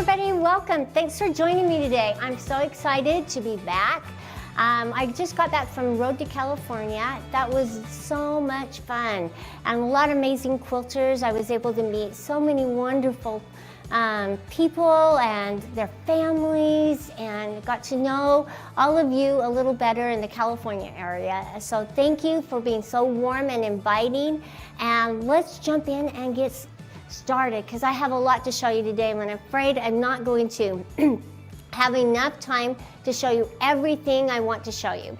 everybody, welcome. Thanks for joining me today. I'm so excited to be back. I just got back from Road to California. That was so much fun and a lot of amazing quilters. I was able to meet so many wonderful people and their families, and got to know all of you a little better in the California area. So thank you for being so warm and inviting, and let's jump in and get started because I have a lot to show you today, and I'm afraid I'm not going to have enough time to show you everything I want to show you.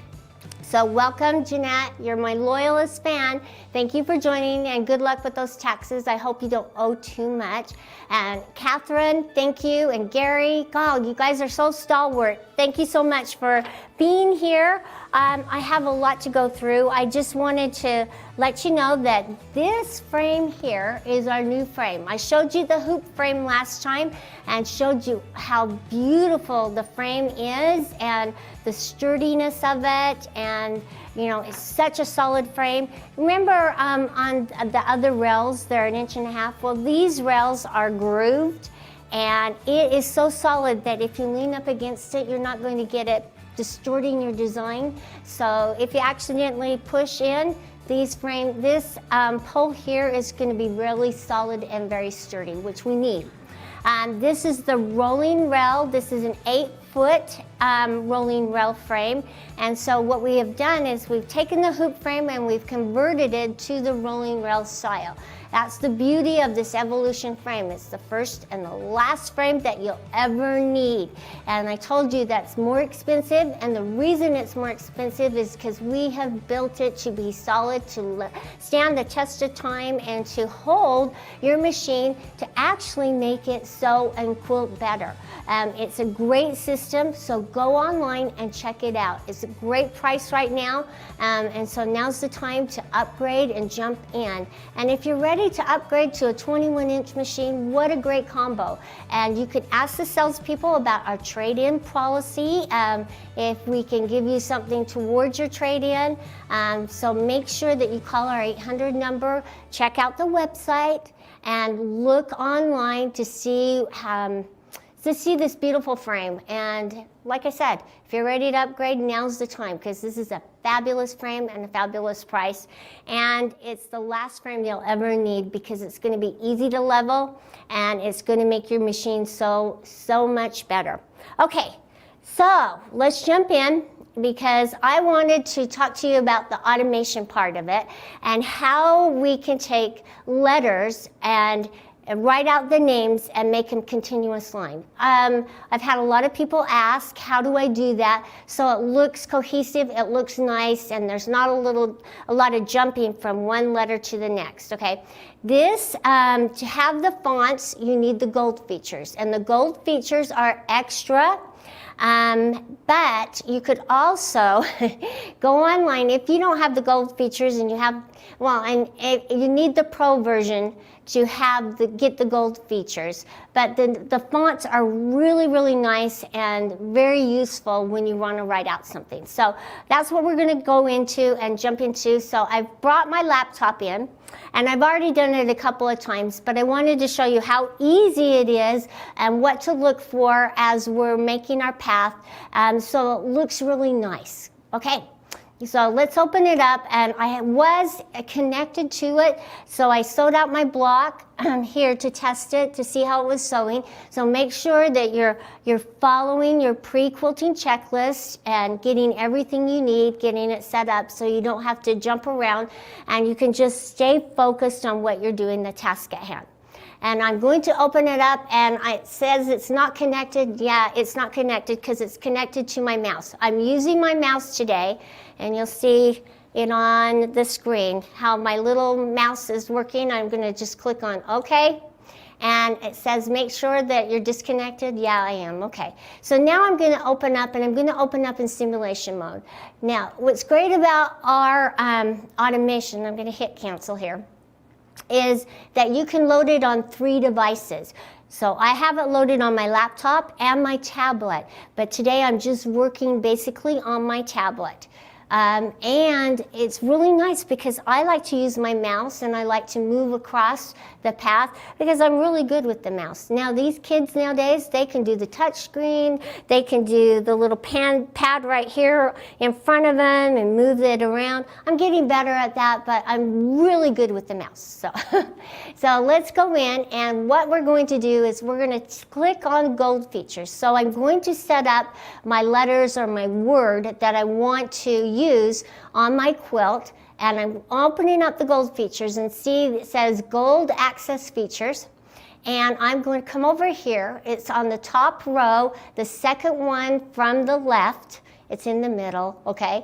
So welcome, Jeanette. You're my loyalist fan. Thank you for joining, and good luck with those taxes. I hope you don't owe too much. And Catherine, thank you. And Gary, God, you guys are so stalwart. Thank you so much for being here. I have a lot to go through. I just wanted to let you know that this frame here is our new frame. I showed you the hoop frame last time and showed you how beautiful the frame is and the sturdiness of it, and you know, it's such a solid frame. Remember on the other rails, they're 1.5 inches. Well, these rails are grooved, and it is so solid that if you lean up against it, you're not going to get it distorting your design. So if you accidentally push in this pole here is going to be really solid and very sturdy, which we need. This is the rolling rail. This is an 8-foot rolling rail frame. And so what we have done is we've taken the hoop frame and we've converted it to the rolling rail style. That's the beauty of this Evolution frame. It's the first and the last frame that you'll ever need. And I told you that's more expensive, and the reason it's more expensive is because we have built it to be solid, to stand the test of time, and to hold your machine to actually make it sew and quilt better. It's a great system, so go online and check it out. It's a great price right now, and so now's the time to upgrade and jump in. And if you're ready to upgrade to a 21-inch machine, what a great combo. And you could ask the salespeople about our trade-in policy, if we can give you something towards your trade-in. So make sure that you call our 800 number, check out the website, and look online to see this beautiful frame. And like I said, if you're ready to upgrade, now's the time, because this is a fabulous frame and a fabulous price. And it's the last frame you'll ever need, because it's going to be easy to level and it's going to make your machine so much better. Okay, so let's jump in, because I wanted to talk to you about the automation part of it and how we can take letters and write out the names and make them continuous line. I've had a lot of people ask, how do I do that so it looks cohesive, it looks nice, and there's not a lot of jumping from one letter to the next, okay? This, to have the fonts, you need the gold features, and the gold features are extra. But you could also go online if you don't have the gold features, and you have, well, and you need the pro version to get the gold features. But the fonts are really nice and very useful when you want to write out something. So that's what we're going to go into and jump into. So I've brought my laptop in, and I've already done it a couple of times, but I wanted to show you how easy it is and what to look for as we're making our path, so it looks really nice. Okay, so let's open it up, and I was connected to it, so I sewed out my block here to test it, to see how it was sewing. So make sure that you're following your pre-quilting checklist and getting everything you need, getting it set up so you don't have to jump around, and you can just stay focused on what you're doing, the task at hand. And I'm going to open it up, and it says it's not connected. Yeah, it's not connected because it's connected to my mouse. I'm using my mouse today, and you'll see it on the screen how my little mouse is working. I'm going to just click on OK, and it says make sure that you're disconnected. Yeah, I am. Okay, so now I'm going to open up, and I'm going to open up in simulation mode. Now, what's great about our automation, I'm going to hit cancel here, is that you can load it on 3 devices. So I have it loaded on my laptop and my tablet, but today I'm just working basically on my tablet. And it's really nice because I like to use my mouse and I like to move across the path because I'm really good with the mouse. Now these kids nowadays, they can do the touch screen, they can do the little pad right here in front of them and move it around. I'm getting better at that, but I'm really good with the mouse. So, so let's go in, and what we're going to do is we're going to click on gold features. So I'm going to set up my letters or my word that I want to use on my quilt, and I'm opening up the gold features and see it says gold access features, and I'm going to come over here. It's on the top row, the second one from the left. It's in the middle, okay?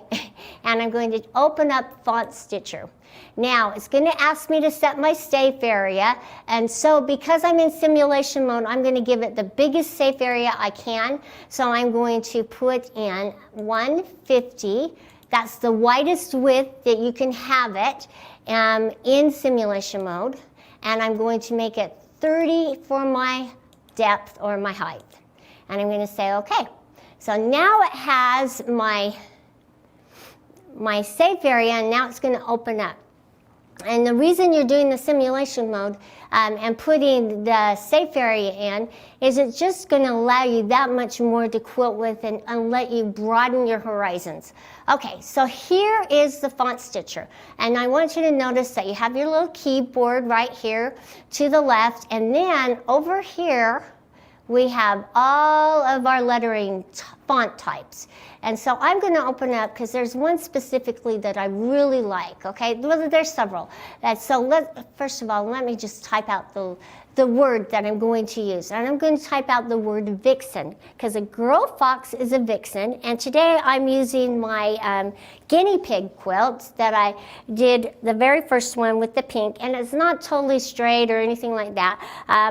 And I'm going to open up Font Stitcher. Now, it's going to ask me to set my safe area, and so because I'm in simulation mode, I'm going to give it the biggest safe area I can. So I'm going to put in 150. That's the widest width that you can have it in simulation mode. And I'm going to make it 30 for my depth or my height. And I'm going to say OK. So now it has my safe area, and now it's going to open up. And the reason you're doing the simulation mode and putting the safe area in is it's just going to allow you that much more to quilt with and let you broaden your horizons. Okay, so here is the Font Stitcher. And I want you to notice that you have your little keyboard right here to the left. And then over here, we have all of our lettering font types. And so I'm going to open up because there's one specifically that I really like, okay? Well, there's several. So first of all, let me just type out the word that I'm going to use. And I'm going to type out the word vixen because a girl fox is a vixen. And today I'm using my guinea pig quilt that I did the very first one with the pink. And it's not totally straight or anything like that.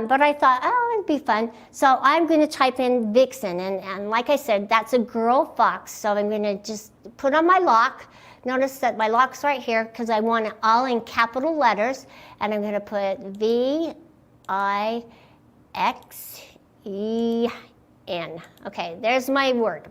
But I thought, oh, it'd be fun. So I'm going to type in vixen. And like I said, that's a girl fox. So I'm going to just put on my lock. Notice that my lock's right here because I want it all in capital letters. And I'm going to put V-I-X-E-N. Okay, there's my word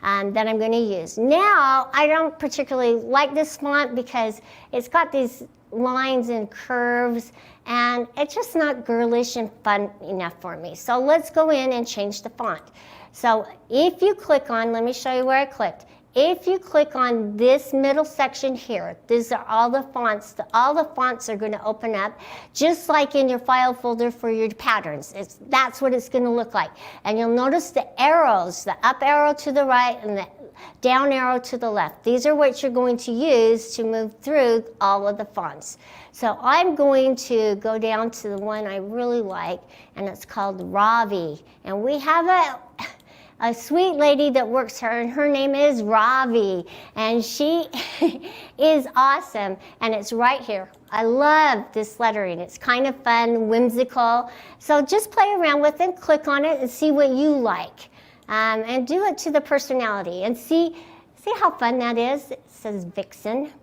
that I'm going to use. Now, I don't particularly like this font because it's got these lines and curves, and it's just not girlish and fun enough for me. So let's go in and change the font. So if you click on, let me show you where I clicked. If you click on this middle section here, these are all the fonts. All the fonts are going to open up just like in your file folder for your patterns. That's what it's going to look like. And you'll notice the arrows, the up arrow to the right and the down arrow to the left. These are what you're going to use to move through all of the fonts. So I'm going to go down to the one I really like, and it's called Ravi. And we have a sweet lady that works here, and her name is Ravi, and she is awesome, and it's right here. I love this lettering. It's kind of fun, whimsical. So just play around with it, click on it, and see what you like, and do it to the personality, and see how fun that is. It says Vixen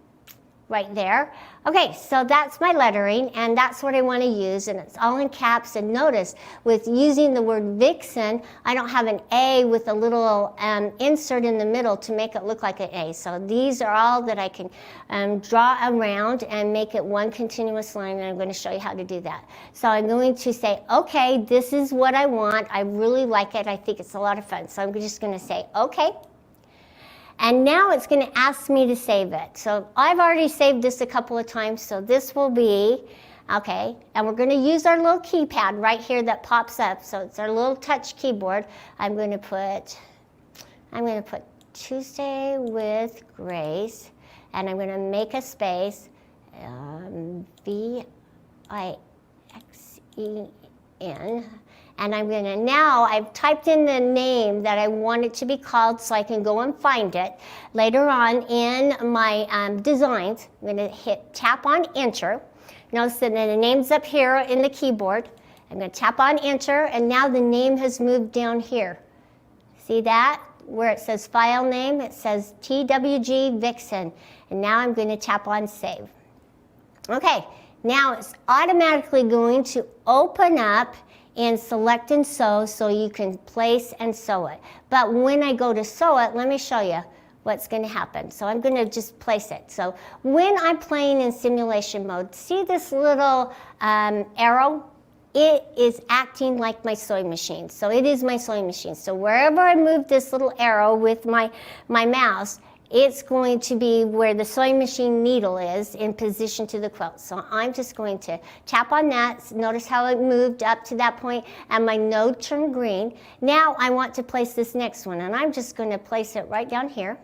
right there. Okay, so that's my lettering, and that's what I want to use, and it's all in caps. And notice, with using the word vixen, I don't have an A with a little insert in the middle to make it look like an A. So these are all that I can draw around and make it one continuous line, and I'm going to show you how to do that. So I'm going to say, okay, this is what I want. I really like it. I think it's a lot of fun. So I'm just going to say, okay. And now it's going to ask me to save it. So I've already saved this a couple of times, so this will be, okay, and we're going to use our little keypad right here that pops up. So it's our little touch keyboard. I'm going to put Tuesday with Grace, and I'm going to make a space, V-I-X-E-N. And I'm going to, now I've typed in the name that I want it to be called so I can go and find it. Later on in my designs, I'm going to tap on enter. Notice that the name's up here in the keyboard. I'm going to tap on enter, and now the name has moved down here. See that? Where it says file name, it says TWG Vixen. And now I'm going to tap on save. Okay, now it's automatically going to open up and select and sew so you can place and sew it. But when I go to sew it, let me show you. what's going to happen. So I'm going to just place it. So when I'm playing in simulation mode, see this little arrow? It is acting like my sewing machine. So it is my sewing machine. So wherever I move this little arrow with my mouse, it's going to be where the sewing machine needle is in position to the quilt. So I'm just going to tap on that. Notice how it moved up to that point and my node turned green. Now I want to place this next one, and I'm just going to place it right down here.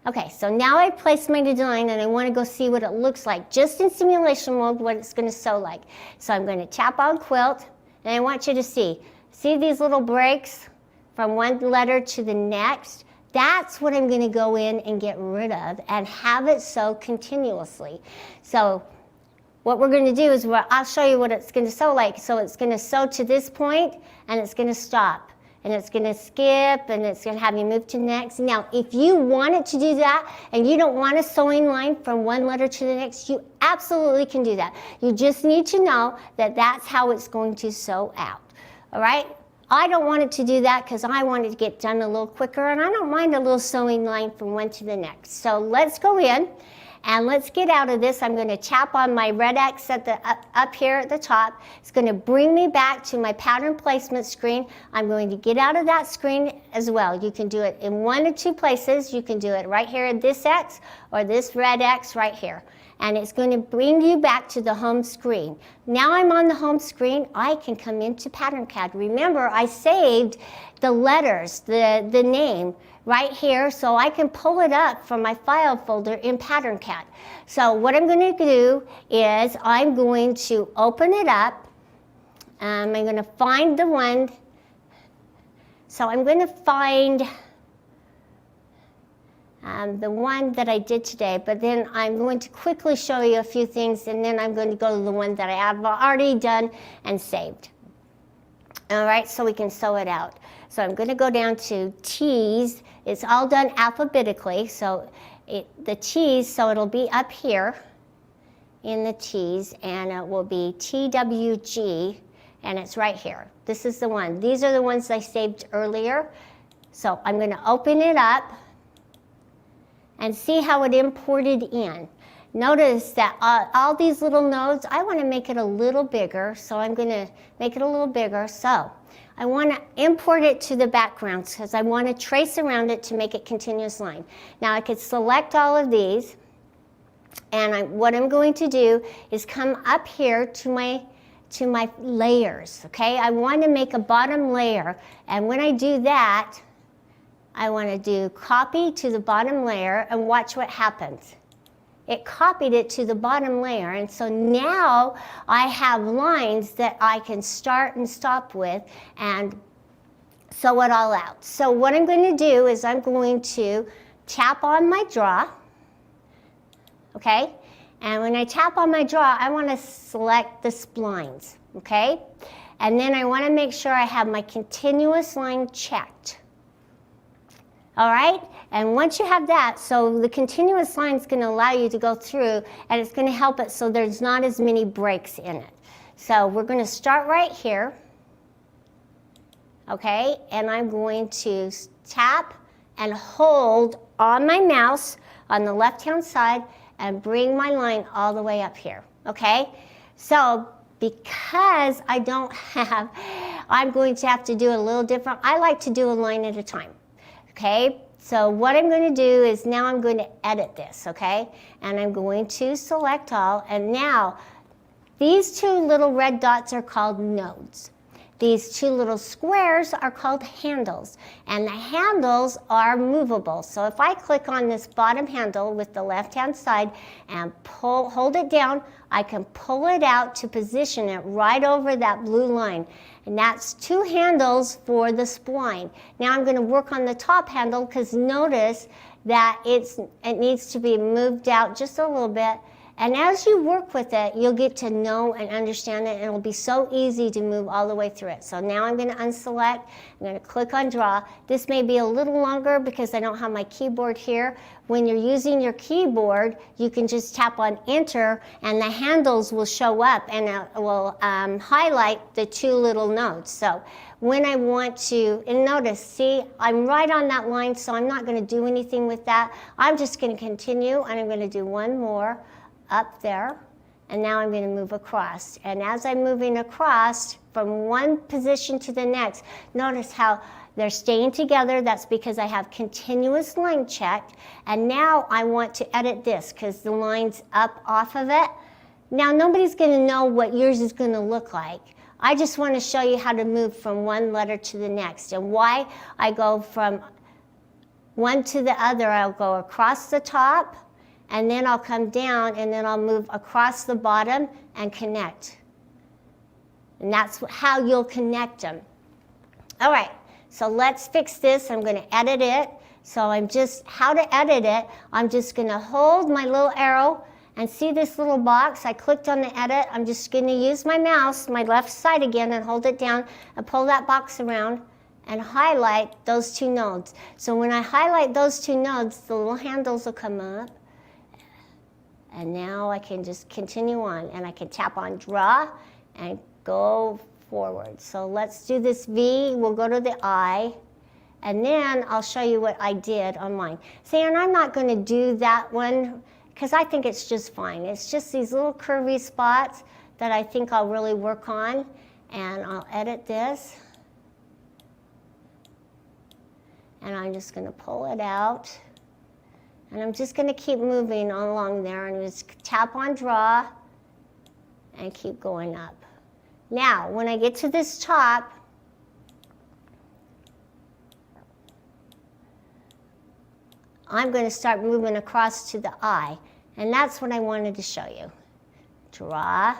Okay, so now I placed my design and I want to go see what it looks like, just in simulation mode, what it's going to sew like. So I'm going to tap on quilt, and I want you to see these little breaks from one letter to the next? That's what I'm going to go in and get rid of and have it sew continuously. So what we're going to do is I'll show you what it's going to sew like. So it's going to sew to this point and it's going to stop. And it's going to skip and it's going to have you move to the next. Now, if you want it to do that and you don't want a sewing line from one letter to the next, you absolutely can do that. You just need to know that that's how it's going to sew out. All right? I don't want it to do that because I want it to get done a little quicker, and I don't mind a little sewing line from one to the next. So let's go in and let's get out of this. I'm going to tap on my red X at the up here at the top. It's going to bring me back to my pattern placement screen. I'm going to get out of that screen as well. You can do it in one or two places. You can do it right here at this X or this red X right here. And it's going to bring you back to the home screen. Now I'm on the home screen, I can come into Pattern CAD. Remember, I saved the letters, the name right here, so I can pull it up from my file folder in Pattern CAD. So what I'm going to do is I'm going to open it up. I'm going to find the one. So I'm going to find the one that I did today, but then I'm going to quickly show you a few things, and then I'm going to go to the one that I have already done and saved. All right, so we can sew it out. So I'm going to go down to T's. It's all done alphabetically, so the T's, so it'll be up here in the T's, and it will be TWG, and it's right here. This is the one. These are the ones I saved earlier. So I'm going to open it up and see how it imported in. Notice that all these little nodes, I want to make it a little bigger, so I'm going to make it a little bigger. So I want to import it to the background because I want to trace around it to make it continuous line. Now I could select all of these, and what I'm going to do is come up here to my layers, okay? I want to make a bottom layer, and when I do that, I want to do copy to the bottom layer and watch what happens. It copied it to the bottom layer, and so now I have lines that I can start and stop with and sew it all out. So what I'm going to do is I'm going to tap on my draw, okay? And when I tap on my draw, I want to select the splines, okay? And then I want to make sure I have my continuous line checked. All right, and once you have that, so the continuous line is going to allow you to go through, and it's going to help it so there's not as many breaks in it. So we're going to start right here, okay, and I'm going to tap and hold on my mouse on the left-hand side and bring my line all the way up here, okay? So because I don't have, I'm going to have to do a little different. I like to do a line at a time. Okay, so what I'm going to do is now I'm going to edit this, okay? And I'm going to select all, and now these two little red dots are called nodes. These two little squares are called handles, and the handles are movable. So if I click on this bottom handle with the left-hand side and hold it down, I can pull it out to position it right over that blue line. And that's two handles for the spline. Now I'm going to work on the top handle because notice that it needs to be moved out just a little bit, And as you work with it, you'll get to know and understand it, and it'll be so easy to move all the way through it. So now I'm going to unselect, I'm going to click on draw. This may be a little longer because I don't have my keyboard here. When you're using your keyboard, you can just tap on enter and the handles will show up and it will highlight the two little nodes. So when I want to, and notice, see, I'm right on that line, so I'm not going to do anything with that. I'm just going to continue, and I'm going to do one more up there, and now I'm going to move across. And as I'm moving across from one position to the next, notice how they're staying together. That's because I have continuous line checked. And now I want to edit this because the line's up off of it. Now nobody's going to know what yours is going to look like. I just want to show you how to move from one letter to the next, and why I go from one to the other. I'll go across the top, and then I'll come down, and then I'll move across the bottom and connect. And that's how you'll connect them. All right, so let's fix this. I'm going to edit it. So how to edit it, I'm just going to hold my little arrow and see this little box. I clicked on the edit. I'm just going to use my mouse, my left side again, and hold it down and pull that box around and highlight those two nodes. So when I highlight those two nodes, the little handles will come up. And now I can just continue on, and I can tap on draw and go forward. So let's do this V. We'll go to the I, and then I'll show you what I did on mine. See, and I'm not going to do that one because I think it's just fine. It's just these little curvy spots that I think I'll really work on, and I'll edit this. And I'm just going to pull it out. And I'm just going to keep moving along there, and just tap on draw and keep going up. Now, when I get to this top, I'm going to start moving across to the I, and that's what I wanted to show you. Draw.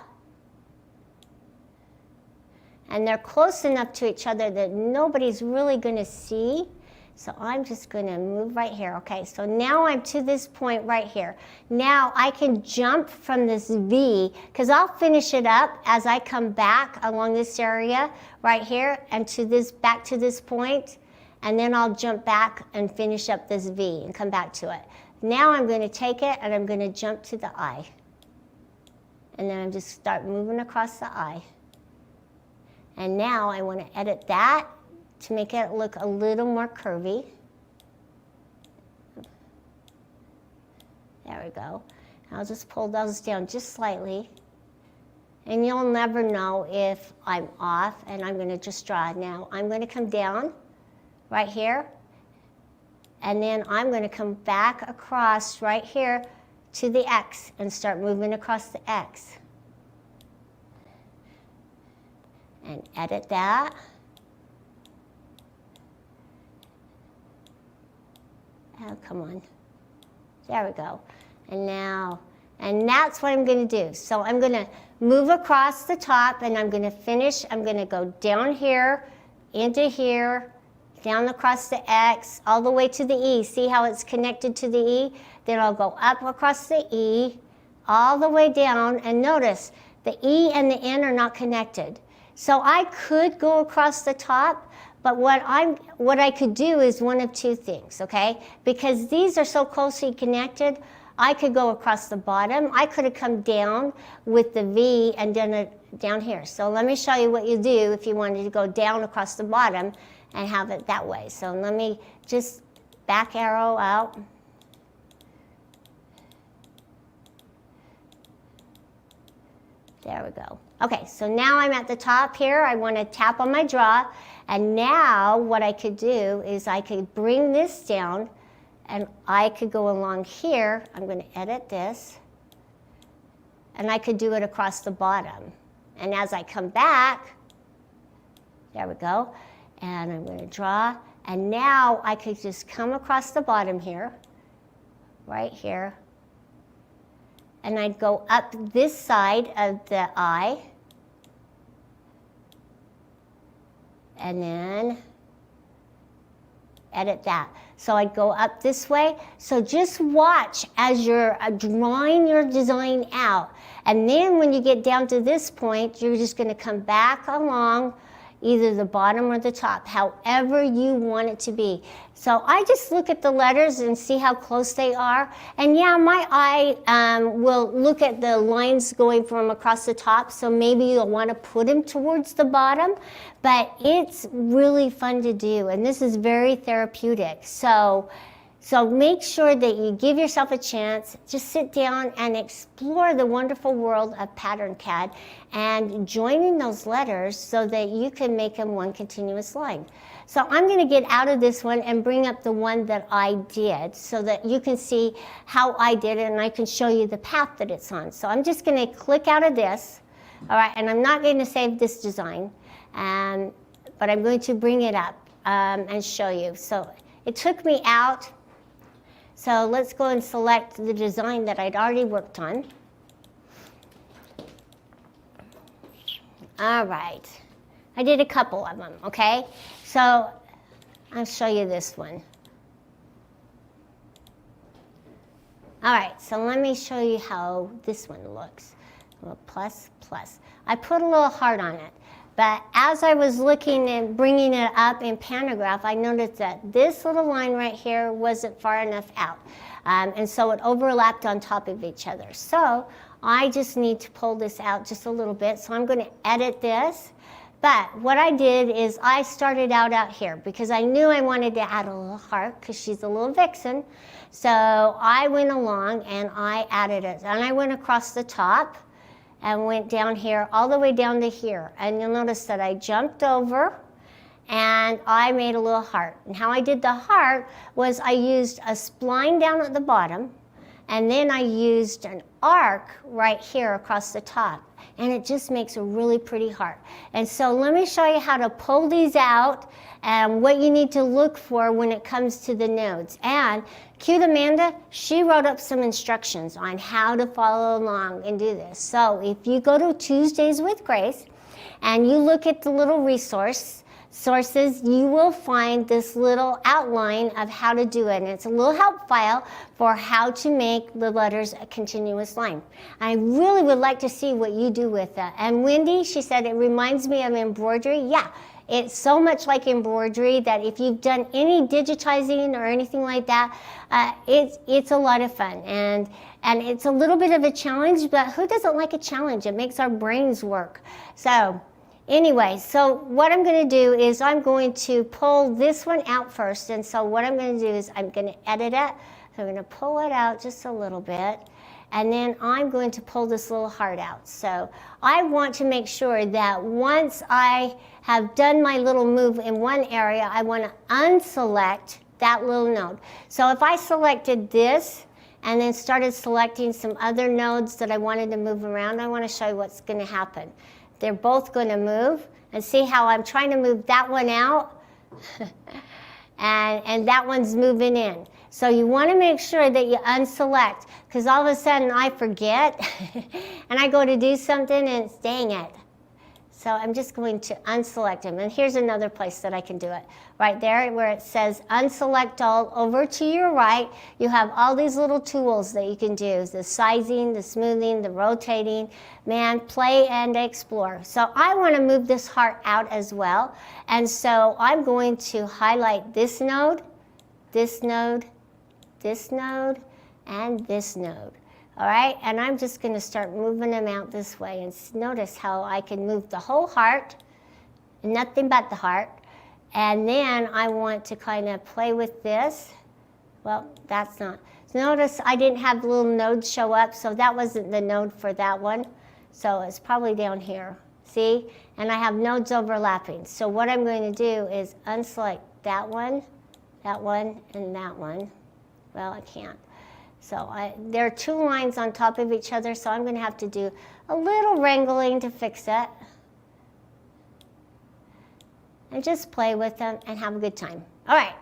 And they're close enough to each other that nobody's really going to see. So I'm just going to move right here. Okay, so now I'm to this point right here. Now I can jump from this V, because I'll finish it up as I come back along this area right here and back to this point. And then I'll jump back and finish up this V and come back to it. Now I'm going to take it and I'm going to jump to the I. And then I'm just start moving across the I. And now I want to edit that to make it look a little more curvy. There we go. I'll just pull those down just slightly. And you'll never know if I'm off, and I'm going to just draw. Now I'm going to come down right here, and then I'm going to come back across right here to the X and start moving across the X. And edit that. Oh, come on. There we go. And now, and that's what I'm going to do. So I'm going to move across the top, and I'm going to finish. I'm going to go down here, into here, down across the X, all the way to the E. See how it's connected to the E? Then I'll go up across the E, all the way down, and notice the E and the N are not connected. So I could go across the top, but what I could do is one of two things, okay? Because these are so closely connected, I could go across the bottom. I could have come down with the V and done it down here. So let me show you what you do if you wanted to go down across the bottom and have it that way. So let me just back arrow out. There we go. Okay, so now I'm at the top here. I want to tap on my draw. And now what I could do is I could bring this down, and I could go along here. I'm going to edit this. And I could do it across the bottom. And as I come back, there we go. And I'm going to draw. And now I could just come across the bottom here, right here. And I'd go up this side of the I. And then edit that. So I'd go up this way. So just watch as you're drawing your design out. And then when you get down to this point, you're just going to come back along either the bottom or the top, however you want it to be. So I just look at the letters and see how close they are. And yeah, my eye will look at the lines going from across the top, so maybe you'll want to put them towards the bottom, but it's really fun to do, and this is very therapeutic. So make sure that you give yourself a chance. Just sit down and explore the wonderful world of Pattern CAD and join in those letters so that you can make them one continuous line. So I'm going to get out of this one and bring up the one that I did so that you can see how I did it, and I can show you the path that it's on. So I'm just going to click out of this, all right, and I'm not going to save this design, but I'm going to bring it up and show you. So it took me out. So let's go and select the design that I'd already worked on. All right. I did a couple of them, okay? So I'll show you this one. All right, so let me show you how this one looks. A little plus, plus. I put a little heart on it. But as I was looking and bringing it up in Pantograph, I noticed that this little line right here wasn't far enough out. And so it overlapped on top of each other. So I just need to pull this out just a little bit. So I'm going to edit this. But what I did is I started out here because I knew I wanted to add a little heart because she's a little vixen. So I went along and I added it. And I went across the top and went down here, all the way down to here. And you'll notice that I jumped over and I made a little heart. And how I did the heart was I used a spline down at the bottom, and then I used an arc right here across the top. And it just makes a really pretty heart. And so let me show you how to pull these out and what you need to look for when it comes to the nodes. And cute Amanda, she wrote up some instructions on how to follow along and do this. So if you go to Tuesdays with Grace and you look at the little sources, you will find this little outline of how to do it. And it's a little help file for how to make the letters a continuous line. I really would like to see what you do with that. And Wendy, she said, it reminds me of embroidery. Yeah, it's so much like embroidery that if you've done any digitizing or anything like that, it's a lot of fun. And it's a little bit of a challenge, but who doesn't like a challenge? It makes our brains work. So anyway, so what I'm going to do is I'm going to pull this one out first. And so what I'm going to do is I'm going to edit it. So I'm going to pull it out just a little bit. And then I'm going to pull this little heart out. So I want to make sure that once I have done my little move in one area, I want to unselect that little node. So if I selected this and then started selecting some other nodes that I wanted to move around, I want to show you what's going to happen. They're both going to move, and see how I'm trying to move that one out and that one's moving in. So you want to make sure that you unselect, because all of a sudden I forget and I go to do something and it's dang it. So I'm just going to unselect them. And here's another place that I can do it. Right there where it says unselect all, over to your right, you have all these little tools that you can do. The sizing, the smoothing, the rotating. Man, play and explore. So I want to move this heart out as well. And so I'm going to highlight this node, this node, this node, and this node. All right, and I'm just going to start moving them out this way, and notice how I can move the whole heart, nothing but the heart, and then I want to kind of play with this. Well, that's not. So notice I didn't have the little nodes show up, so that wasn't the node for that one. So it's probably down here, see? And I have nodes overlapping. So what I'm going to do is unselect that one, and that one. Well, I can't. So there are two lines on top of each other, so I'm going to have to do a little wrangling to fix it. And just play with them and have a good time. All right,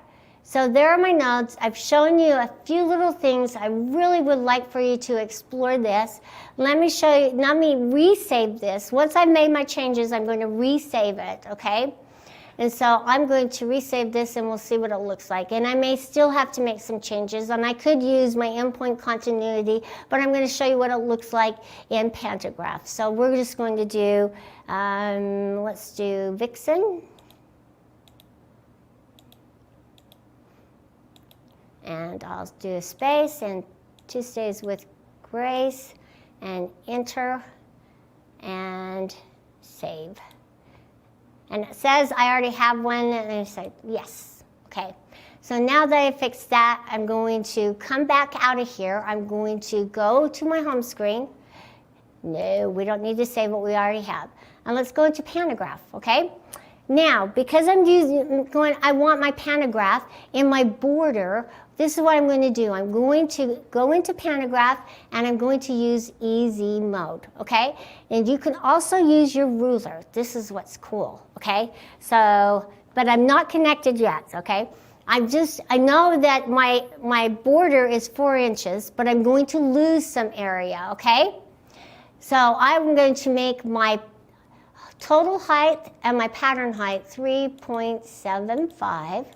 so there are my nodes. I've shown you a few little things. I really would like for you to explore this. Let me show you, let me resave this. Once I've made my changes, I'm going to resave it, okay? And so I'm going to resave this and we'll see what it looks like. And I may still have to make some changes, and I could use my endpoint continuity, but I'm going to show you what it looks like in Pantograph. So we're just going to do, let's do Vixen. And I'll do a space and Tuesdays with Grace, and enter and save. And it says I already have one, and I say yes. Okay. So now that I fixed that, I'm going to come back out of here. I'm going to go to my home screen. No, we don't need to save what we already have. And let's go into Pantograph, okay? Now, because I want my Pantograph in my border, this is what I'm going to do. I'm going to go into Pantograph and I'm going to use easy mode, okay? And you can also use your ruler. This is what's cool, okay? So, but I'm not connected yet, okay? I know that my border is 4 inches, but I'm going to lose some area, okay? So I'm going to make my total height and my pattern height 3.75.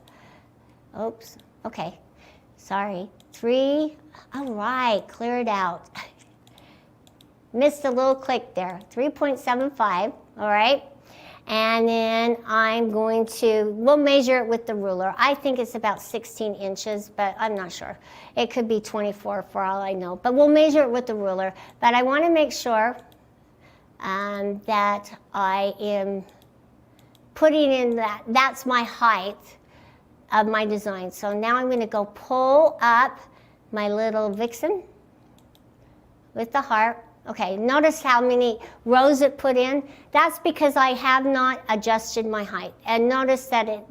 Oops, okay. Sorry, 3, all right, clear it out. Missed a little click there, 3.75, all right? And then I'm going to, we'll measure it with the ruler. I think it's about 16 inches, but I'm not sure. It could be 24 for all I know, but we'll measure it with the ruler. But I want to make sure that I am putting in that's my height of my design. So now I'm going to go pull up my little Vixen with the heart. Okay, notice how many rows it put in. That's because I have not adjusted my height. And notice that I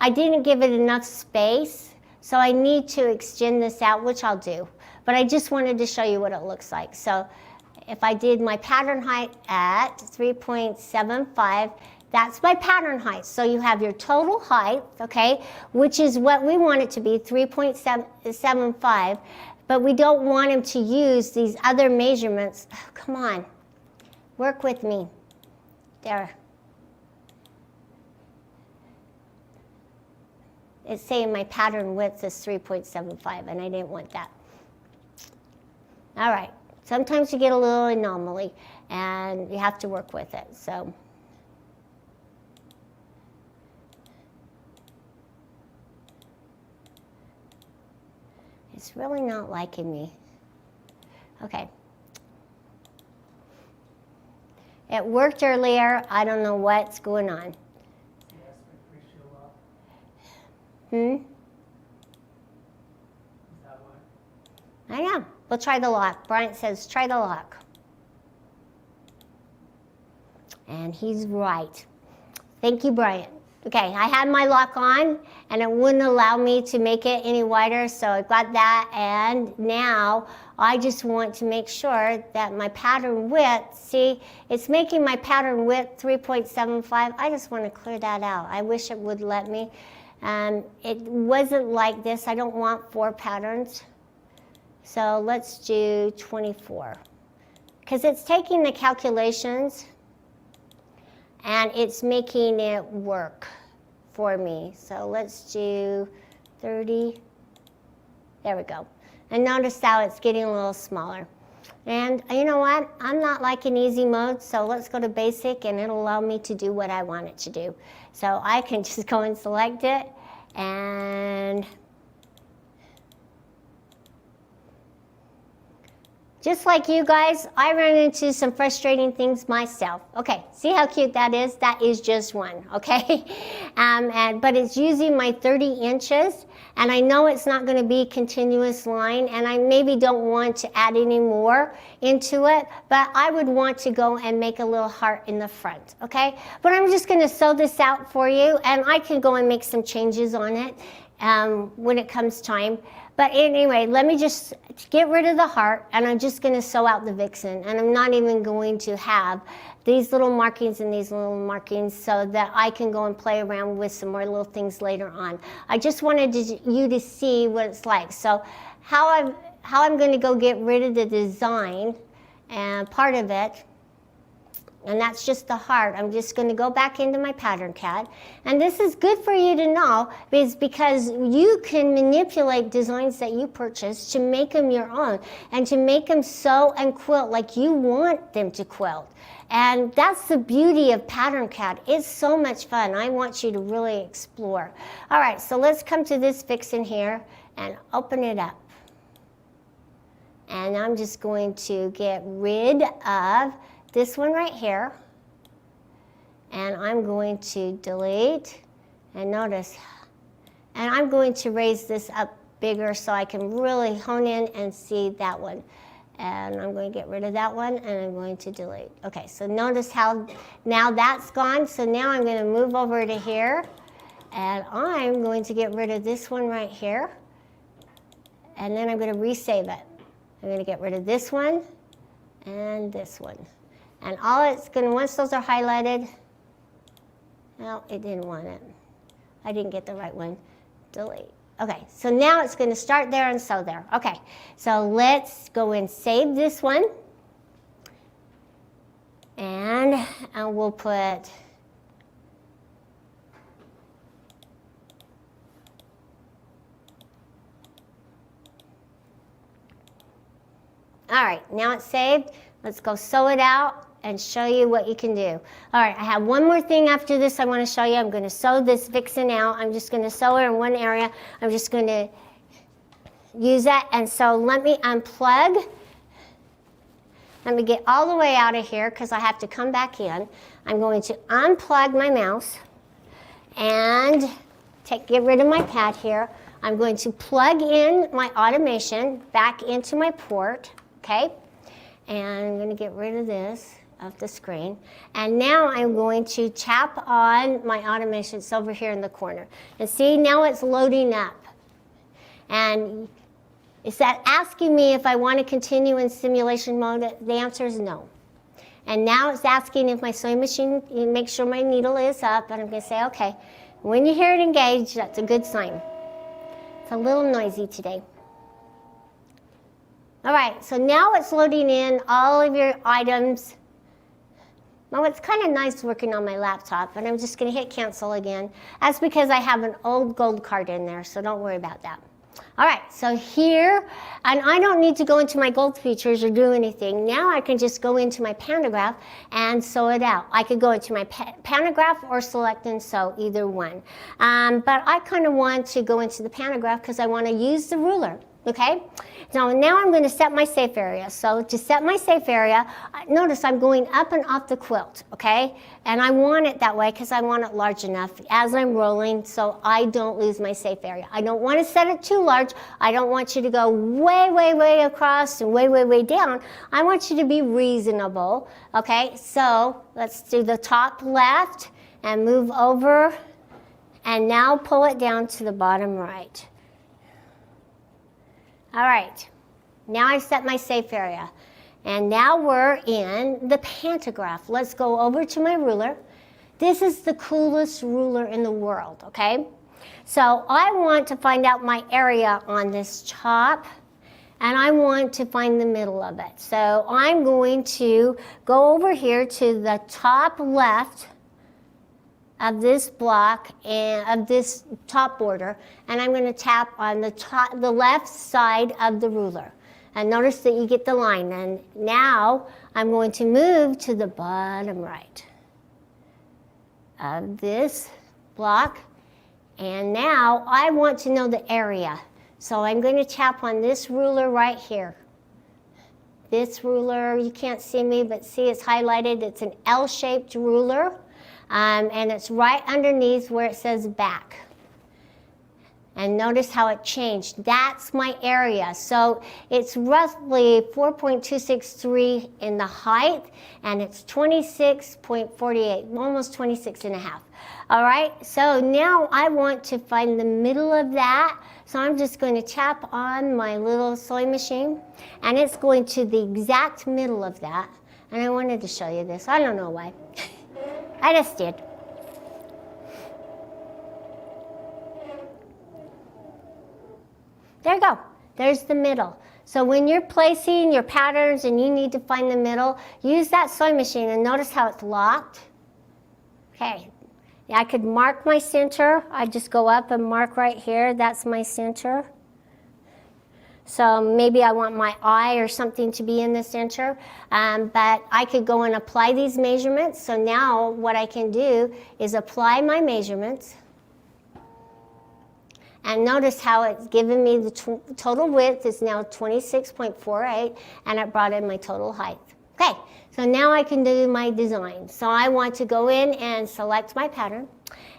didn't give it enough space, so I need to extend this out, which I'll do. But I just wanted to show you what it looks like. So if I did my pattern height at 3.75, that's my pattern height. So you have your total height, okay, which is what we want it to be, 3.75, but we don't want him to use these other measurements. Oh, come on, work with me. There. It's saying my pattern width is 3.75, and I didn't want that. All right, sometimes you get a little anomaly, and you have to work with it, so. It's really not liking me. Okay. It worked earlier. I don't know what's going on. I know. We'll try the lock. Bryant says, try the lock. And he's right. Thank you, Bryant. Okay, I had my lock on, and it wouldn't allow me to make it any wider, so I got that, and now I just want to make sure that my pattern width, see, it's making my pattern width 3.75. I just want to clear that out. I wish it would let me. It wasn't like this. I don't want 4 patterns. So let's do 24. Because it's taking the calculations and it's making it work for me. So let's do 30. There we go. And notice how it's getting a little smaller. And you know what? I'm not liking easy mode, so let's go to basic and it'll allow me to do what I want it to do. So I can just go and select it, and just like you guys, I run into some frustrating things myself. Okay, see how cute that is? That is just one, okay? But it's using my 30 inches, and I know it's not going to be a continuous line, and I maybe don't want to add any more into it, but I would want to go and make a little heart in the front, okay? But I'm just going to sew this out for you, and I can go and make some changes on it when it comes time. But anyway, let me just get rid of the heart, and I'm just going to sew out the vixen, and I'm not even going to have these little markings and these little markings so that I can go and play around with some more little things later on. I just wanted you to see what it's like. So how I'm going to go get rid of the design and part of it And that's just the heart. I'm just going to go back into my pattern CAD. And this is good for you to know because you can manipulate designs that you purchase to make them your own and to make them sew and quilt like you want them to quilt. And that's the beauty of pattern CAD. It's so much fun. I want you to really explore. All right, so let's come to this Vixen here and open it up. And I'm just going to get rid of this one right here, and I'm going to delete, and notice, and I'm going to raise this up bigger so I can really hone in and see that one. And I'm going to get rid of that one, and I'm going to delete. Okay, so notice how now that's gone. So now I'm going to move over to here, and I'm going to get rid of this one right here, and then I'm going to resave it. I'm going to get rid of this one and this one. And all it's going to, once those are highlighted, no, it didn't want it. I didn't get the right one. Delete. Okay, so now it's going to start there and sew there. Okay, so let's go and save this one. And we'll put all right, now it's saved. Let's go sew it out and show you what you can do. All right, I have one more thing after this I want to show you. I'm going to sew this Vixen out. I'm just going to sew her in one area. I'm just going to use that. And so let me unplug. Let me get all the way out of here because I have to come back in. I'm going to unplug my mouse and get rid of my pad here. I'm going to plug in my automation back into my port, okay? And I'm going to get rid of this off the screen. And now I'm going to tap on my automation. It's over here in the corner. And see, now it's loading up. And is that asking me if I want to continue in simulation mode? The answer is no. And now it's asking if my sewing machine, make sure my needle is up. And I'm going to say, okay. When you hear it engage, that's a good sign. It's a little noisy today. All right, so now it's loading in all of your items. Now it's kind of nice working on my laptop, but I'm just going to hit cancel again. That's because I have an old gold card in there, so don't worry about that. All right, so here, and I don't need to go into my gold features or do anything. Now I can just go into my Pantograph and sew it out. I could go into my Pantograph or select and sew, either one. But I kind of want to go into the Pantograph because I want to use the ruler. Okay, now I'm going to set my safe area. So to set my safe area, notice I'm going up and off the quilt, okay? And I want it that way because I want it large enough as I'm rolling so I don't lose my safe area. I don't want to set it too large. I don't want you to go way, way, way across and way, way, way down. I want you to be reasonable, okay? So let's do the top left and move over and now pull it down to the bottom right. All right, now I've set my safe area. And now we're in the Pantograph. Let's go over to my ruler. This is the coolest ruler in the world, okay? So I want to find out my area on this top, and I want to find the middle of it. So I'm going to go over here to the top left of this block and of this top border, and I'm going to tap on the left side of the ruler. And notice that you get the line. And now I'm going to move to the bottom right of this block. And now I want to know the area. So I'm going to tap on this ruler right here. This ruler, you can't see me, but see it's highlighted. It's an L-shaped ruler. And it's right underneath where it says back. And notice how it changed. That's my area. So it's roughly 4.263 in the height, and it's 26.48, almost 26 and a half. All right, so now I want to find the middle of that. So I'm just going to tap on my little sewing machine, and it's going to the exact middle of that. And I wanted to show you this. I don't know why. I just did. There you go. There's the middle. So when you're placing your patterns and you need to find the middle, use that sewing machine and notice how it's locked. Okay, I could mark my center. I just go up and mark right here. That's my center. So maybe I want my eye or something to be in the center, but I could go and apply these measurements. So now what I can do is apply my measurements. And notice how it's given me the total width is now 26.48, and it brought in my total height. Okay, so now I can do my design. So I want to go in and select my pattern,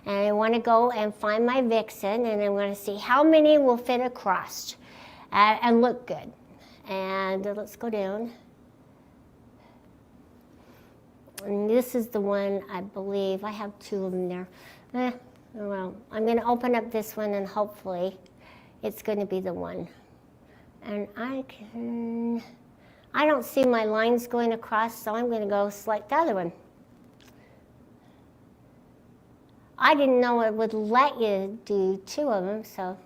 and I want to go and find my vixen, and I'm going to see how many will fit across and look good. And let's go down. And this is the one, I believe. I have two of them there. Well, I'm going to open up this one and hopefully it's going to be the one. And I don't see my lines going across, so I'm going to go select the other one. I didn't know it would let you do two of them, so.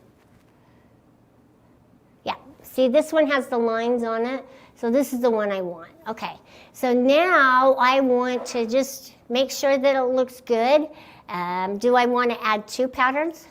Yeah, see this one has the lines on it, so this is the one I want. Okay, so now I want to just make sure that it looks good. Do I want to add two patterns?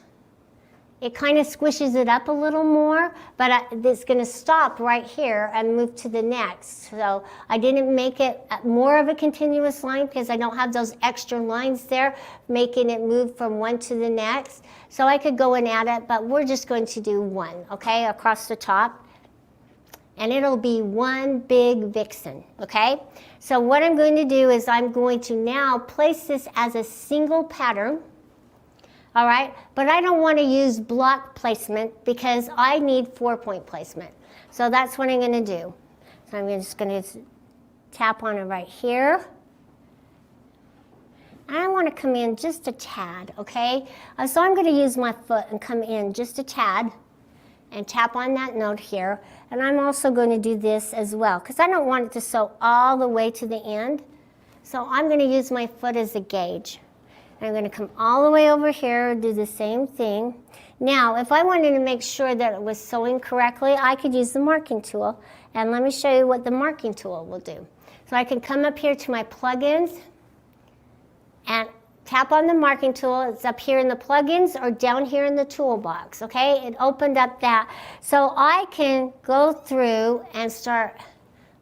It kind of squishes it up a little more, but it's going to stop right here and move to the next. So I didn't make it more of a continuous line because I don't have those extra lines there making it move from one to the next. So I could go and add it, but we're just going to do one, okay, across the top. And it'll be one big vixen, okay? So what I'm going to do is I'm going to now place this as a single pattern, all right? But I don't want to use block placement because I need 4-point placement. So that's what I'm going to do. So I'm just going to tap on it right here. And I want to come in just a tad, okay? So I'm going to use my foot and come in just a tad and tap on that note here. And I'm also going to do this as well because I don't want it to sew all the way to the end. So I'm going to use my foot as a gauge. And I'm going to come all the way over here, do the same thing. Now, if I wanted to make sure that it was sewing correctly, I could use the marking tool. And let me show you what the marking tool will do. So I can come up here to my plugins and tap on the marking tool. It's up here in the plugins or down here in the toolbox, okay? It opened up that. So I can go through and start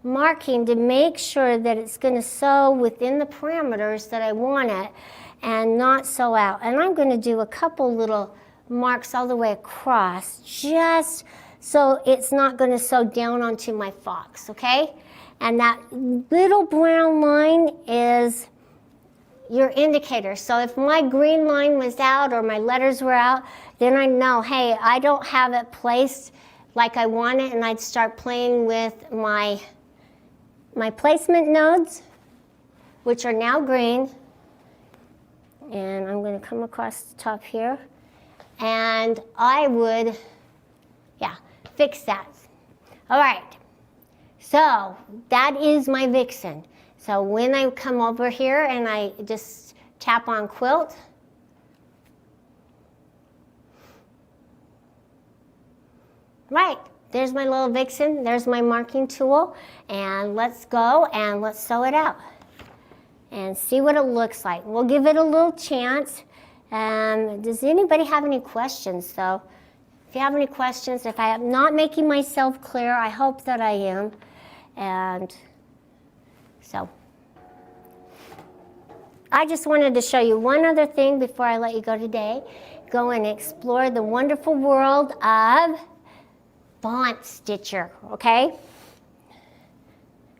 marking to make sure that it's going to sew within the parameters that I want it and not sew out. And I'm going to do a couple little marks all the way across just so it's not going to sew down onto my fox, okay? And that little brown line is your indicator. So if my green line was out or my letters were out, then I know, hey, I don't have it placed like I want it, and I'd start playing with my placement nodes, which are now green. And I'm going to come across the top here, and I would, fix that. All right, so that is my vixen. So when I come over here and I just tap on quilt, right, there's my little vixen, there's my marking tool, and let's go and let's sew it out and see what it looks like. We'll give it a little chance. Does anybody have any questions though? If you have any questions, if I am not making myself clear, I hope that I am. And so I just wanted to show you one other thing before I let you go today. Go and explore the wonderful world of Bont Stitcher, okay?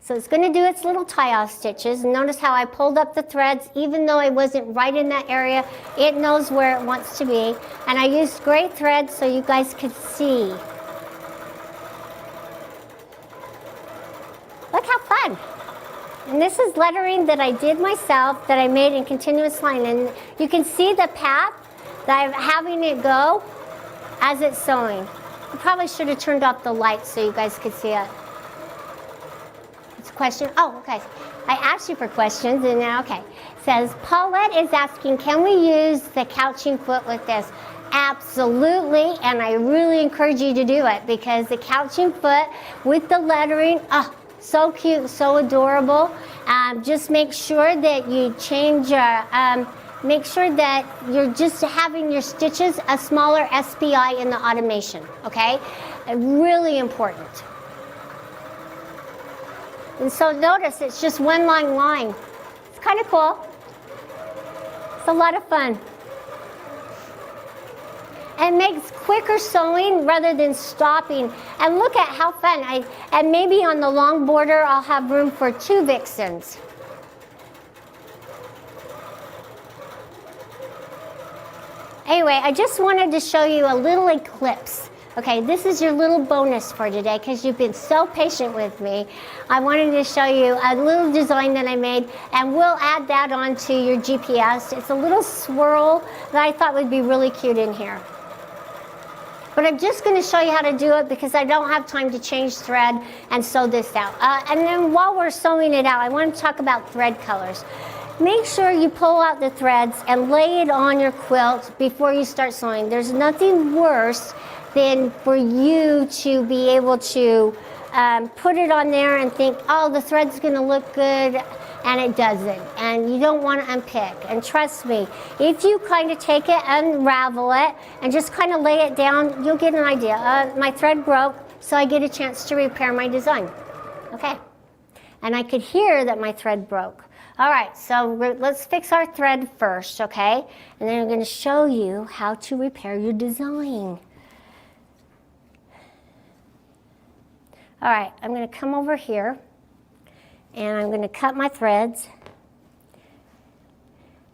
So it's going to do its little tie-off stitches. Notice how I pulled up the threads. Even though I wasn't right in that area, it knows where it wants to be. And I used gray thread so you guys could see. Look how fun. And this is lettering that I did myself, that I made in continuous line. And you can see the path that I'm having it go as it's sewing. I probably should have turned off the light so you guys could see it. It's a question. Oh, okay. I asked you for questions, and now, okay. It says, Paulette is asking, can we use the couching quilt with this? Absolutely, and I really encourage you to do it because the couching foot with the lettering, oh, so cute, so adorable. Just make sure that you change your, make sure that you're just having your stitches a smaller SPI in the automation, okay? Really important. And so notice it's just one long line. It's kind of cool. It's a lot of fun. And makes quicker sewing rather than stopping. And look at how fun. And maybe on the long border, I'll have room for 2 vixens. Anyway, I just wanted to show you a little eclipse. Okay, this is your little bonus for today because you've been so patient with me. I wanted to show you a little design that I made, and we'll add that onto your GPS. It's a little swirl that I thought would be really cute in here. But I'm just going to show you how to do it because I don't have time to change thread and sew this out. And then while we're sewing it out, I want to talk about thread colors. Make sure you pull out the threads and lay it on your quilt before you start sewing. There's nothing worse than for you to be able to put it on there and think, oh, the thread's going to look good, and it doesn't. And you don't want to unpick. And trust me, if you kind of take it, unravel it, and just kind of lay it down, you'll get an idea. My thread broke, so I get a chance to repair my design. Okay. And I could hear that my thread broke. All right, so let's fix our thread first, okay? And then I'm going to show you how to repair your design. All right, I'm going to come over here, and I'm going to cut my threads,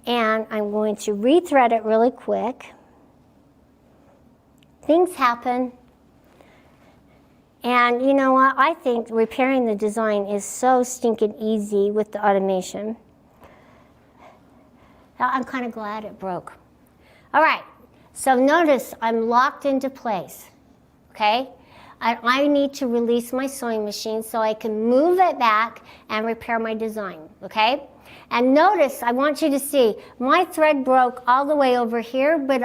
and I'm going to rethread it really quick. Things happen, and you know what? I think repairing the design is so stinking easy with the automation. I'm kind of glad it broke. All right, so notice I'm locked into place, okay? I need to release my sewing machine so I can move it back and repair my design, okay? And notice, I want you to see, my thread broke all the way over here, but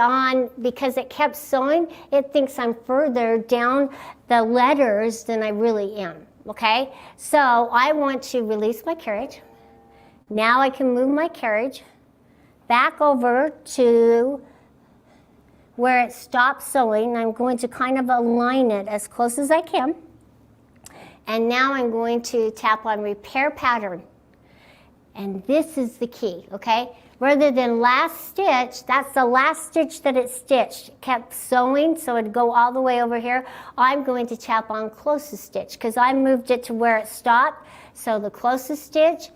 because it kept sewing, it thinks I'm further down the letters than I really am, okay? So I want to release my carriage. Now I can move my carriage back over to where it stops sewing. I'm going to kind of align it as close as I can. And now I'm going to tap on repair pattern. And this is the key, okay? Rather than last stitch, that's the last stitch that it stitched. It kept sewing, so it'd go all the way over here. I'm going to tap on closest stitch because I moved it to where it stopped. So the closest stitch,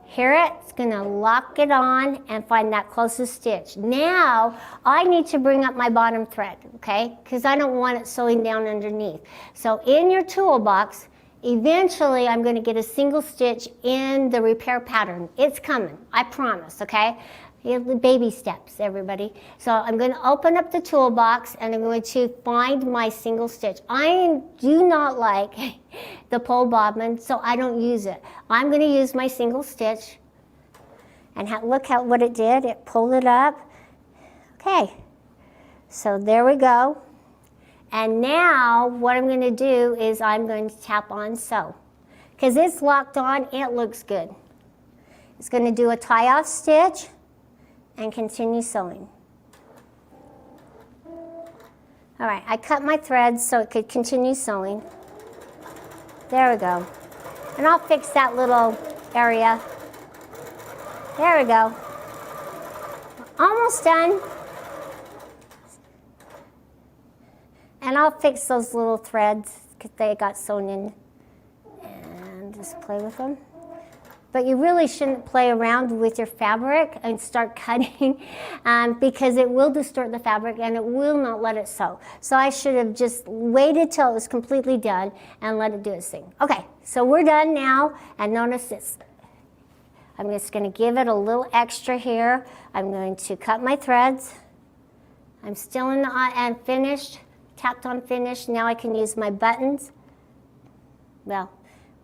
hear it, it's gonna lock it on and find that closest stitch. Now, I need to bring up my bottom thread, okay? Because I don't want it sewing down underneath. So in your toolbox, eventually I'm gonna get a single stitch in the repair pattern. It's coming, I promise, okay? Baby steps, everybody. So I'm going to open up the toolbox and I'm going to find my single stitch. I do not like the pole bobbin, so I don't use it. I'm going to use my single stitch. And look what it did. It pulled it up. Okay, so there we go. And now what I'm going to do is I'm going to tap on sew. Because it's locked on, it looks good. It's going to do a tie-off stitch and continue sewing. All right, I cut my threads so it could continue sewing. There we go. And I'll fix that little area. There we go. Almost done. And I'll fix those little threads because they got sewn in. And just play with them. But you really shouldn't play around with your fabric and start cutting because it will distort the fabric and it will not let it sew. So I should have just waited till it was completely done and let it do its thing. Okay, so we're done now, and notice this. I'm just going to give it a little extra here. I'm going to cut my threads. I'm still in the and finished, tapped on finish. Now I can use my buttons. Well,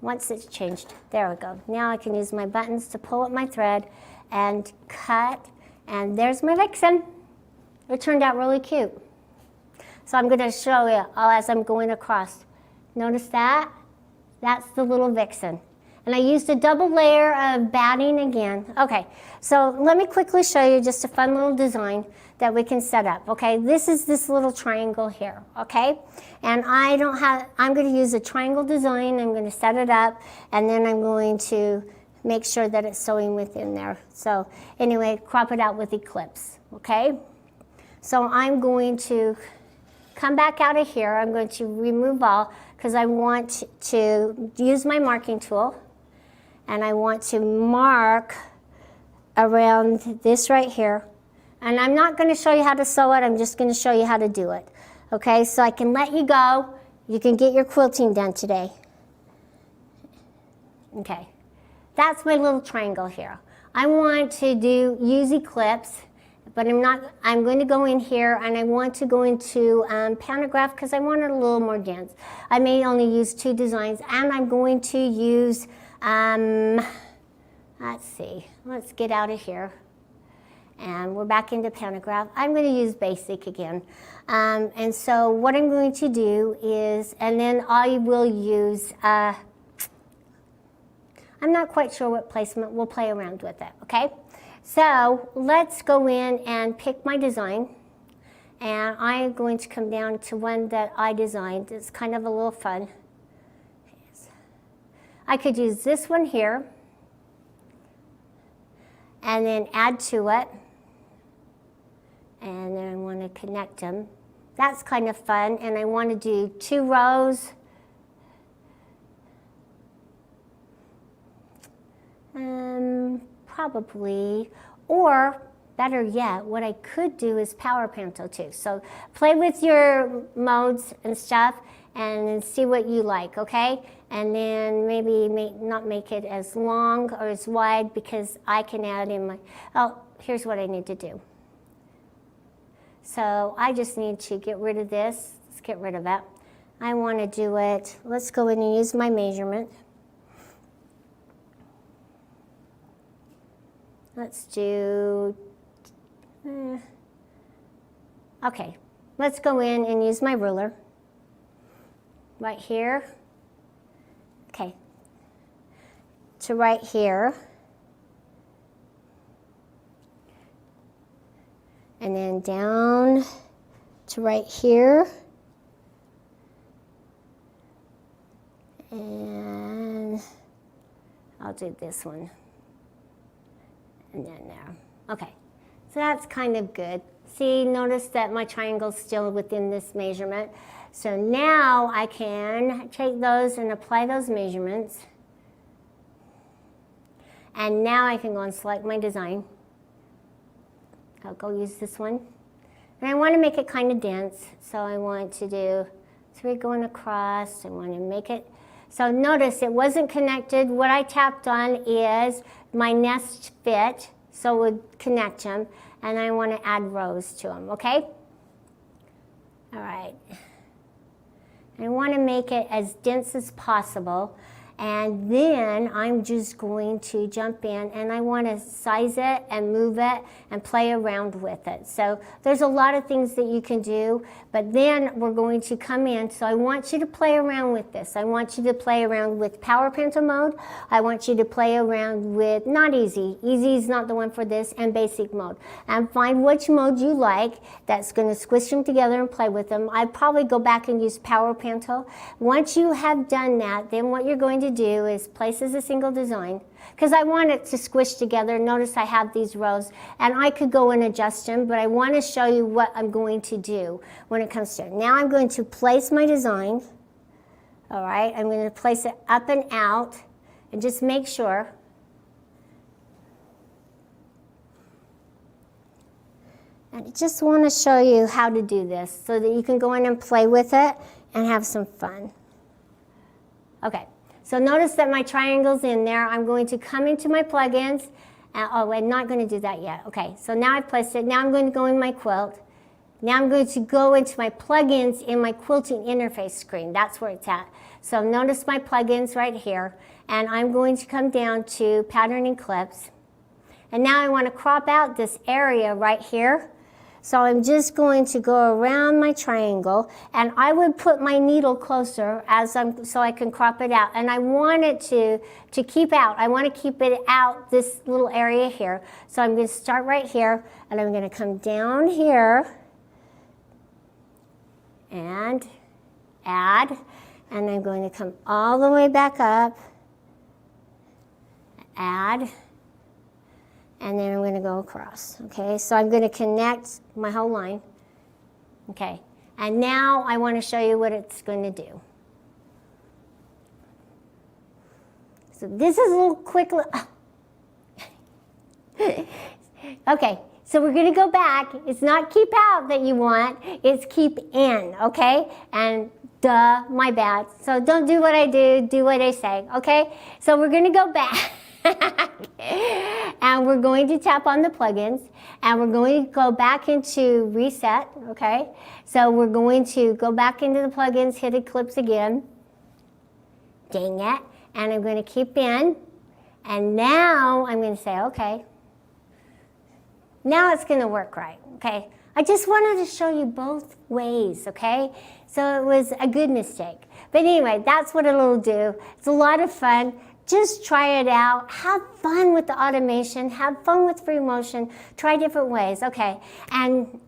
once it's changed, there we go. Now I can use my buttons to pull up my thread and cut, and there's my vixen. It turned out really cute. So I'm going to show you as I'm going across. Notice that? That's the little vixen. And I used a double layer of batting again. Okay, so let me quickly show you just a fun little design that we can set up. Okay, this is this little triangle here. Okay, and I'm going to use a triangle design. I'm going to set it up, and then I'm going to make sure that it's sewing within there. So anyway, crop it out with Eclipse. Okay, so I'm going to come back out of here. I'm going to remove all because I want to use my marking tool. And I want to mark around this right here. And I'm not going to show you how to sew it, I'm just going to show you how to do it. Okay, so I can let you go. You can get your quilting done today. Okay, that's my little triangle here. I want to use Eclipse, but I'm going to go in here and I want to go into Pantograph because I want it a little more dense. I may only use 2 designs, and I'm going to use let's see, let's get out of here. And we're back into Pantograph. I'm going to use basic again. And so what I'm going to do is, and then I will use, I'm not quite sure what placement, we'll play around with it, okay? So let's go in and pick my design. And I'm going to come down to one that I designed. It's kind of a little fun. I could use this one here and then add to it, and then I want to connect them. That's kind of fun, and I want to do 2 rows. Probably, or better yet, what I could do is power panto too. So play with your modes and stuff and then see what you like, okay? And then maybe not make it as long or as wide because I can add in my, oh, here's what I need to do. So I just need to get rid of this. Let's get rid of that. I want to do it, let's go in and use my measurement. Let's do, okay, let's go in and use my ruler. Right here, okay, to right here, and then down to right here, and I'll do this one, and then there. Okay, so that's kind of good. See, notice that my triangle's still within this measurement. So now I can take those and apply those measurements. And now I can go and select my design. I'll go use this one. And I want to make it kind of dense. So I want to do 3 going across. I want to make it. So notice it wasn't connected. What I tapped on is my nest fit. So it would connect them. And I want to add rows to them, okay? All right. I want to make it as dense as possible, and then I'm just going to jump in and I want to size it and move it and play around with it. So there's a lot of things that you can do, but then we're going to come in. So I want you to play around with this. I want you to play around with power panto mode. I want you to play around with not easy. Easy is not the one for this, and basic mode. And find which mode you like that's going to squish them together and play with them. I'd probably go back and use power panto. Once you have done that, then what you're going to do is place as a single design, because I want it to squish together. Notice I have these rows, and I could go and adjust them, but I want to show you what I'm going to do when it comes to it. Now I'm going to place my design. All right, I'm going to place it up and out, and just make sure. And I just want to show you how to do this so that you can go in and play with it and have some fun. Okay. So notice that my triangle's in there. I'm going to come into my plugins. Oh, I'm not going to do that yet. Okay, so now I've placed it. Now I'm going to go in my quilt. Now I'm going to go into my plugins in my quilting interface screen. That's where it's at. So notice my plugins right here. And I'm going to come down to Pattern Eclipse. And now I want to crop out this area right here. So I'm just going to go around my triangle, and I would put my needle closer so I can crop it out. And I want it to keep out. I want to keep it out this little area here. So I'm going to start right here, and I'm going to come down here and add, and I'm going to come all the way back up, add, and then I'm going to go across. Okay, so I'm going to connect my whole line. Okay, and now I want to show you what it's going to do. So this is a little quick. Okay, so we're going to go back. It's not keep out that you want, it's keep in, okay? And duh, my bad. So don't do what I do, do what I say, okay? So we're going to go back. And we're going to tap on the plugins, and we're going to go back into reset, okay? So we're going to go back into the plugins, hit Eclipse again. Dang it. And I'm going to keep in, and now I'm going to say, okay, now it's going to work right, okay? I just wanted to show you both ways, okay? So it was a good mistake. But anyway, that's what it'll do. It's a lot of fun. Just try it out. Have fun with the automation. Have fun with free motion. Try different ways. Okay, and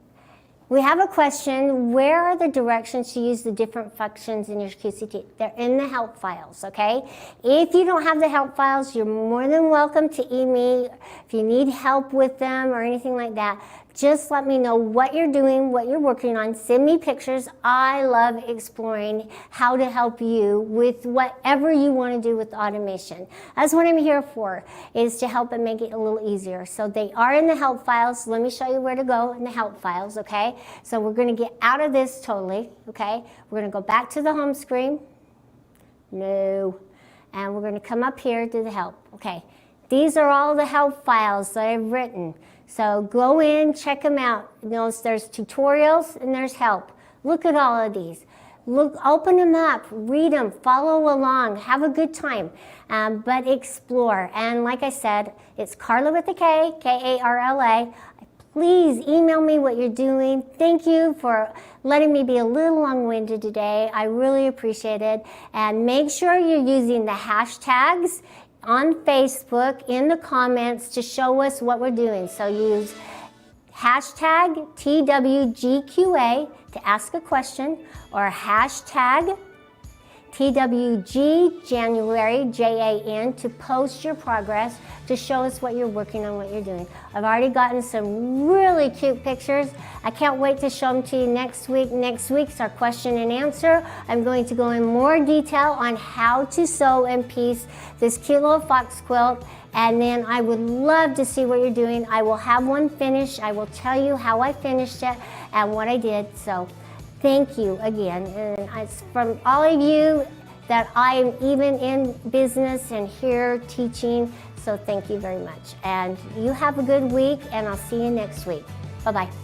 we have a question. Where are the directions to use the different functions in your QCT? They're in the help files, okay? If you don't have the help files, you're more than welcome to email me. If you need help with them or anything like that, just let me know what you're doing, what you're working on. Send me pictures. I love exploring how to help you with whatever you want to do with automation. That's what I'm here for, is to help and make it a little easier. So they are in the help files. Let me show you where to go in the help files, okay? So we're going to get out of this totally, okay? We're going to go back to the home screen. No. And we're going to come up here to the help, okay? These are all the help files that I've written. So go in, check them out. Notice there's tutorials and there's help. Look at all of these. Look, open them up, read them, follow along, have a good time, but explore. And like I said, it's Karla with a K, K-A-R-L-A. Please email me what you're doing. Thank you for letting me be a little long-winded today. I really appreciate it. And make sure you're using the hashtags on Facebook in the comments to show us what we're doing. So use hashtag TWGQA to ask a question, or hashtag TWG January, Jan, to post your progress, to show us what you're working on, what you're doing. I've already gotten some really cute pictures. I can't wait to show them to you next week. Next week's our question and answer. I'm going to go in more detail on how to sew and piece this cute little fox quilt, and then I would love to see what you're doing. I will have one finished. I will tell you how I finished it and what I did. So thank you again, and it's from all of you that I am even in business and here teaching, so thank you very much. And you have a good week, and I'll see you next week. Bye-bye.